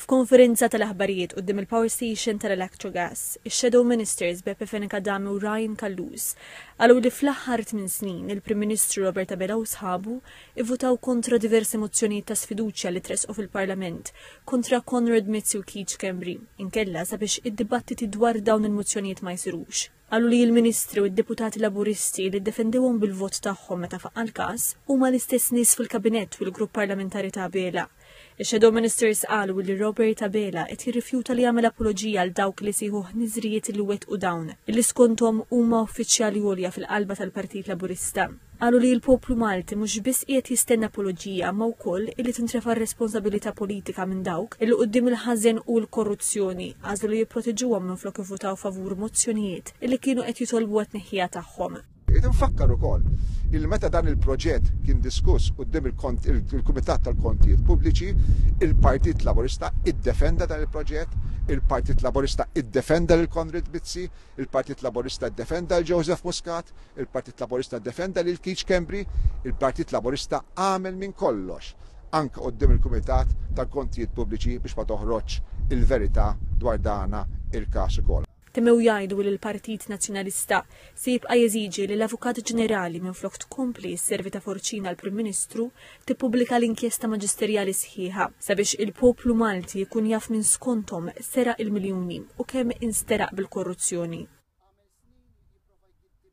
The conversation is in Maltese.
F'konferenza tal-aħbarijiet quddiem il-Power Station tal-Electrogas, ix-Shadow Ministers Beppe Feneka-Adami u Ryan Kallus qalu li fl-aħħar 8 snin il-Prim Ministru Robert Abela u sħabu ivvutaw kontra diversi mozzjonijiet ta' sfiduċja li tresqu fil-Parlament kontra Conrad Mizzi u Keith Schembri, inkella sabiex id-dibattiti dwar dawn il-mozzjonijiet ma jsirux. Qalu li l-Ministri u d-Deputati Laburisti li ddefendewhom bil-vot tagħhom meta faqqa l-każ huma l-istess nies fil-Kabinett u l-Grupp Parlamentari ta' Abela. Ix-Shadow Ministers qalu li Robert Abela qed jirrifjuta li jagħmel apoloġija għal dawk li sieħu ħniżrijiet li wettqu dawn, illi skonthom huma uffiċjali għolja fil-qalba tal-Partit Laburista. Qalu li l-poplu Malti mhux biss qiegħed jistenna apoloġija ma wkoll illi tintrefa' r-responsabilità politika minn dawk illi quddiem il-ħażen u l-korruzzjoni għażlu li jipproteġuhom minflok ivvutaw favur mozzjonijiet illi kienu qed jitolbu t-tneħħija tagħhom. Nfakkar ukoll il-meta dan il-proġett kien diskuss quddiem il-Kumitat tal-Kontijiet Pubbliċi, il-Partit Laburista iddefenda dan il-proġett, il-Partit Laburista iddefenda lil Conrad Mizzi, il-Partit Laburista iddefenda lil Joseph Muscat, il-Partit Laburista iddefenda lil Keith Schembri, il-Partit Laburista għamel minn kollox anke quddiem il-Kumitat tal-Kontijiet Pubbliċi biex ma toħroġ il-verità dwar dana il-każ ukoll. Temmew jgħidu li l-Partit Nazzjonalista se jibqa' jeżiġi li l-Avukat Ġenerali minflok tkompli s-servi ta' forċina l-Prim Ministru tippubblika l-inkjesta maġisterjali sħiħa sabiex il-poplu Malti jkun jaf minn skonthom seraq il-miljuni u kemm insteraq bil-korruzzjoni.